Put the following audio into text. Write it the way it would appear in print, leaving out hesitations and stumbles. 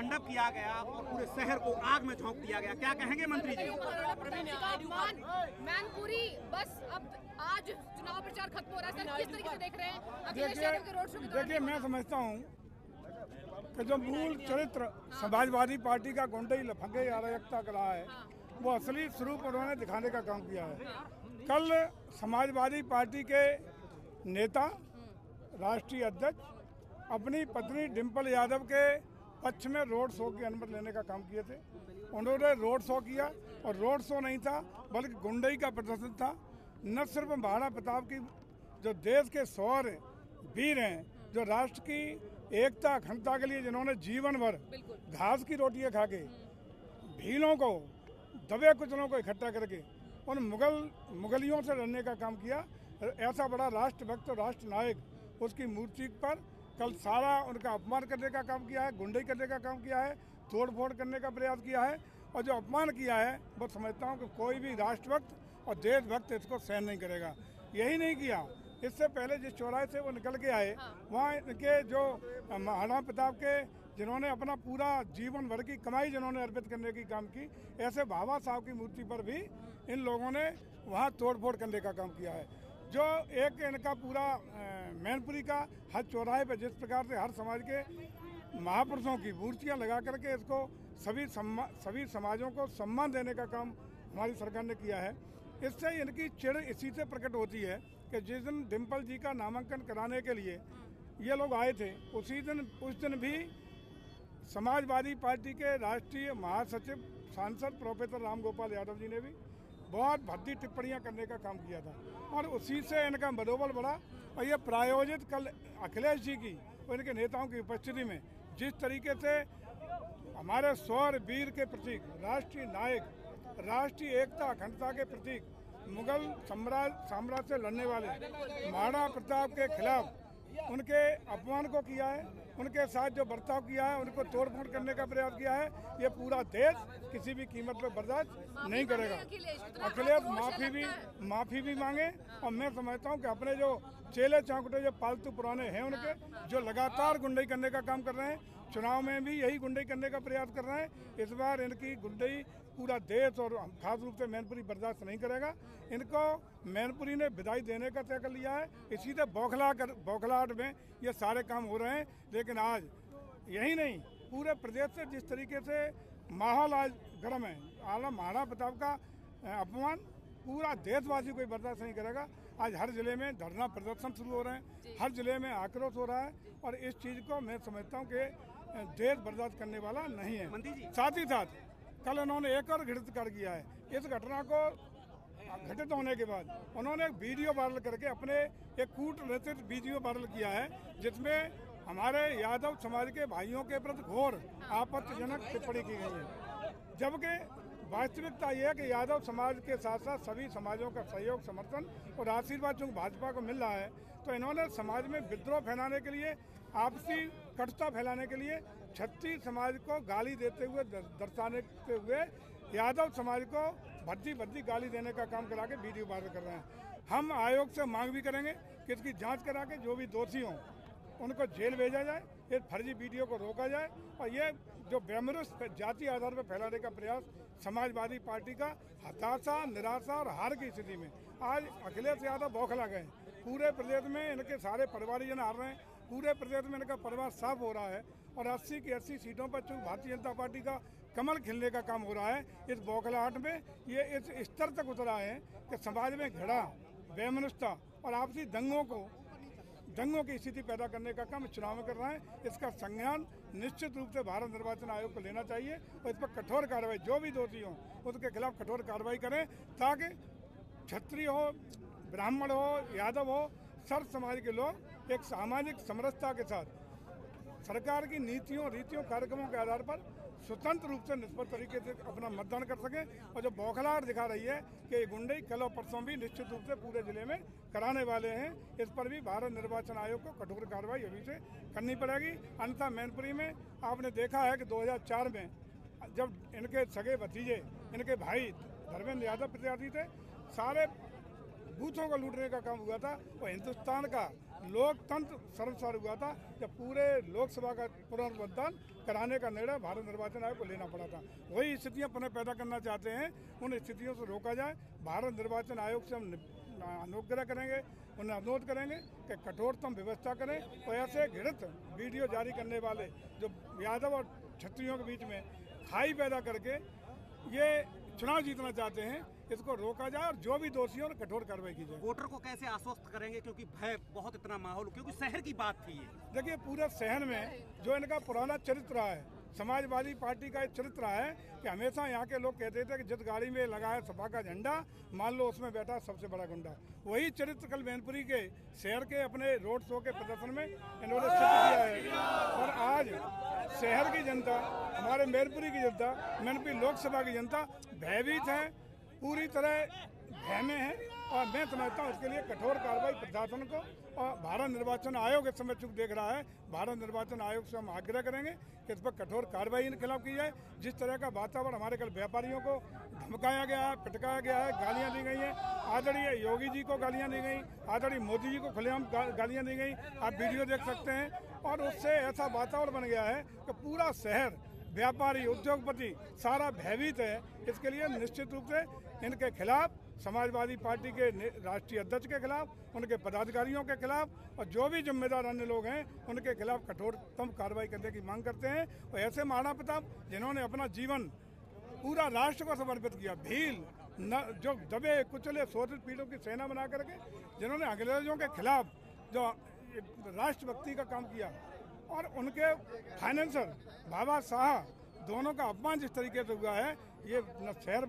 तांडव किया गया और पूरे शहर को आग में झोंक दिया गया, क्या कहेंगे मंत्री जी? मैनपुरी बस अब आज चुनाव प्रचार खत्म हो रहा है सर, किस तरीके से देख रहे हैं अखिलेश यादव के रोड शो के दौरान? देखिए, मैं समझता हूँ कि जो मूल चरित्र समाजवादी पार्टी का गुंडई लफंगे अराजकता का रहा है, वो असली स्वरूप उन्होंने दिखाने का काम किया है। कल समाजवादी पार्टी के नेता, राष्ट्रीय अध्यक्ष अपनी पत्नी डिम्पल यादव के पक्ष में रोड शो की अनुमति लेने का काम किए थे। उन्होंने रोड शो किया और रोड शो नहीं था बल्कि गुंडई का प्रदर्शन था। न सिर्फ महाराणा प्रताप की जो देश के शौर्य वीर हैं, जो राष्ट्र की एकता अखंडता के लिए जिन्होंने जीवन भर घास की रोटियां खा के भीलों को दबे कुचलों को इकट्ठा करके उन मुगलियों से लड़ने का काम किया, ऐसा बड़ा राष्ट्रभक्त और राष्ट्र नायक, उसकी मूर्ति पर कल सारा उनका अपमान करने का काम किया है, गुंडई करने का काम किया है, तोड़ फोड़ करने का प्रयास किया है। और जो अपमान किया है वो समझता हूँ कि कोई भी राष्ट्रभक्त और देशभक्त इसको सहन नहीं करेगा। यही नहीं किया, इससे पहले जिस चौराहे से वो निकल के आए, वहाँ इनके जो महाराणा प्रताप के जिन्होंने अपना पूरा जीवन भर की कमाई जिन्होंने अर्पित करने की काम की, ऐसे बाबा साहब की मूर्ति पर भी इन लोगों ने वहाँ तोड़फोड़ करने का काम किया है। जो एक इनका पूरा मैनपुरी का हर चौराहे पर जिस प्रकार से हर समाज के महापुरुषों की मूर्तियाँ लगा करके इसको सभी समाजों को सम्मान देने का काम हमारी सरकार ने किया है, इससे इनकी चिढ़ इसी से प्रकट होती है कि जिस दिन डिम्पल जी का नामांकन कराने के लिए ये लोग आए थे, उस दिन भी समाजवादी पार्टी के राष्ट्रीय महासचिव सांसद प्रोफेसर राम गोपाल यादव जी ने भी बहुत भद्दी टिप्पणियां करने का काम किया था और उसी से इनका मनोबल बढ़ा। और ये प्रायोजित कल अखिलेश जी की और इनके नेताओं की उपस्थिति में जिस तरीके से हमारे शौर्य वीर के प्रतीक, राष्ट्रीय नायक, राष्ट्रीय एकता अखंडता के प्रतीक, मुगल साम्राज्य से लड़ने वाले महाराणा प्रताप के खिलाफ उनके अपमान को किया है, उनके साथ जो बर्ताव किया है, उनको तोड़फोड़ करने का प्रयास किया है, ये पूरा देश किसी भी कीमत पर बर्दाश्त नहीं करेगा। अखिलेश माफी भी मांगे और मैं समझता हूँ कि अपने जो चेले चांकुटे जो पालतू पुराने हैं उनके, जो लगातार गुंडई करने का काम कर रहे हैं, चुनाव में भी यही गुंडई करने का प्रयास कर रहे हैं। इस बार इनकी गुंडई पूरा देश और खास रूप से मैनपुरी बर्दाश्त नहीं करेगा। इनको मैनपुरी ने विदाई देने का तय कर लिया है। इसी से बौखलाहट में ये सारे काम हो रहे हैं। लेकिन आज यही नहीं, पूरे प्रदेश से जिस तरीके से माहौल आज गर्म है, आला महाराणा प्रताप का अपमान पूरा देशवासी कोई बर्दाश्त नहीं करेगा। आज हर जिले में धरना प्रदर्शन शुरू हो रहे हैं, हर जिले में आक्रोश हो रहा है और इस चीज़ को मैं समझता हूँ कि देश बर्दाश्त करने वाला नहीं है। साथ ही साथ कल उन्होंने एक और घटित कर किया है। इस घटना को घटित होने के बाद उन्होंने एक वीडियो वायरल करके अपने एक कूटनीतिक वीडियो वायरल किया है, जिसमें हमारे यादव समाज के भाइयों के प्रति घोर आपत्तिजनक टिप्पणी की गई है। जबकि वास्तविकता यह है कि यादव समाज के साथ साथ सभी समाजों का सहयोग, समर्थन और आशीर्वाद जो भाजपा को मिल रहा है, तो इन्होंने समाज में विद्रोह फैलाने के लिए, आपसी कटुता फैलाने के लिए छत्तीस समाज को गाली देते हुए, दर्शाने हुए यादव समाज को भद्दी गाली देने का काम करा के वीडियो वायरल कर रहे हैं। हम आयोग से मांग भी करेंगे कि इसकी जांच करा के जो भी दोषी हों उनको जेल भेजा जाए, इस फर्जी वीडियो को रोका जाए और ये जो बेमरुस जाति आधार पर फैलाने का प्रयास समाजवादी पार्टी का हताशा, निराशा और हार की स्थिति में आज अखिलेश यादव बौखला गए। पूरे प्रदेश में इनके सारे परिवारजन हार रहे हैं, पूरे प्रदेश में इनका परिवार साफ हो रहा है और 80 की 80 सीटों पर चूँकि भारतीय जनता पार्टी का कमल खिलने का काम हो रहा है। इस बौखलाहट में ये इस स्तर तक उतरा है कि समाज में घृणा, बेमनुष्यता और आपसी दंगों की स्थिति पैदा करने का काम चुनाव में कर रहा है। इसका संज्ञान निश्चित रूप से भारत निर्वाचन आयोग को लेना चाहिए और इस पर कठोर कार्रवाई, जो भी दोषी हो उसके खिलाफ कठोर कार्रवाई करें, ताकि क्षत्रिय हो, ब्राह्मण हो, यादव हो, सर्व समाज के लोग एक सामाजिक समरसता के साथ सरकार की नीतियों, रीतियों, कार्यक्रमों के आधार पर स्वतंत्र रूप से निष्पक्ष तरीके से अपना मतदान कर सकें। और जो बौखलाहट दिखा रही है कि गुंडई कल और परसों भी निश्चित रूप से पूरे जिले में कराने वाले हैं, इस पर भी भारत निर्वाचन आयोग को कठोर कार्रवाई अभी से करनी पड़ेगी। अन्यथा मैनपुरी में आपने देखा है कि 2004 में जब इनके सगे भतीजे, इनके भाई धर्मेंद्र यादव प्रत्याशी थे, सारे बूथों को लूटने का काम हुआ था और हिंदुस्तान का लोकतंत्र सर्वसार हुआ था जब पूरे लोकसभा का पुनर्मतदान कराने का निर्णय भारत निर्वाचन आयोग को लेना पड़ा था। वही स्थितियां पुनः पैदा करना चाहते हैं, उन स्थितियों से रोका जाए। भारत निर्वाचन आयोग से हम अनुग्रह करेंगे, उन्हें अनुरोध करेंगे कि कठोरतम व्यवस्था करें और ऐसे घृणित वीडियो जारी करने वाले जो यादव और क्षत्रियों के बीच में खाई पैदा करके ये चुनाव जीतना चाहते हैं, इसको रोका जाए और जो भी दोषी हो कठोर कार्रवाई की जाए। वोटर को कैसे आश्वस्त करेंगे, क्योंकि भय बहुत इतना माहौल, क्योंकि शहर की बात थी ये। देखिए पूरे शहर में जो इनका पुराना चरित्र रहा है, समाजवादी पार्टी का एक चरित्र रहा है कि हमेशा यहाँ के लोग कहते थे कि जिस गाड़ी में लगा है सपा का झंडा, मान लो उसमें बैठा सबसे बड़ा गुंडा। वही चरित्र कल मैनपुरी के शहर के अपने रोड शो के प्रदर्शन में इन्होंने सिद्ध किया है। और आज शहर की जनता, हमारे मैनपुरी की जनता, मैनपुरी लोकसभा की जनता भयभीत है, पूरी तरह भय में है। और मैं समझता हूँ इसके लिए कठोर कार्रवाई प्रशासन को और भारत निर्वाचन आयोग इस समय चुप देख रहा है। भारत निर्वाचन आयोग से हम आग्रह करेंगे कि इस पर कठोर कार्रवाई इनके खिलाफ की जाए। जिस तरह का वातावरण हमारे कल व्यापारियों को धमकाया गया है, पिटकाया गया है, गालियां दी गई हैं, आदरणीय योगी जी को गालियां दी गई, आदरणीय मोदी जी को खुलेआम गालियां दी गई, आप वीडियो देख सकते हैं। और उससे ऐसा वातावरण बन गया है कि पूरा शहर, व्यापारी, उद्योगपति सारा भयभीत है। इसके लिए निश्चित रूप से इनके खिलाफ, समाजवादी पार्टी के राष्ट्रीय अध्यक्ष के खिलाफ, उनके पदाधिकारियों के खिलाफ और जो भी जिम्मेदार अन्य लोग हैं उनके खिलाफ कठोरतम कार्रवाई करने की मांग करते हैं। और ऐसे महाराणा प्रताप जिन्होंने अपना जीवन पूरा राष्ट्र को समर्पित किया, भील जो दबे कुचले शोषित पीढ़ों की सेना बना करके जिन्होंने अंग्रेजों के खिलाफ जो राष्ट्रभक्ति का काम किया, और उनके फाइनेंसर बाबा साहब दोनों का अपमान जिस तरीके से हुआ है, ये न शहर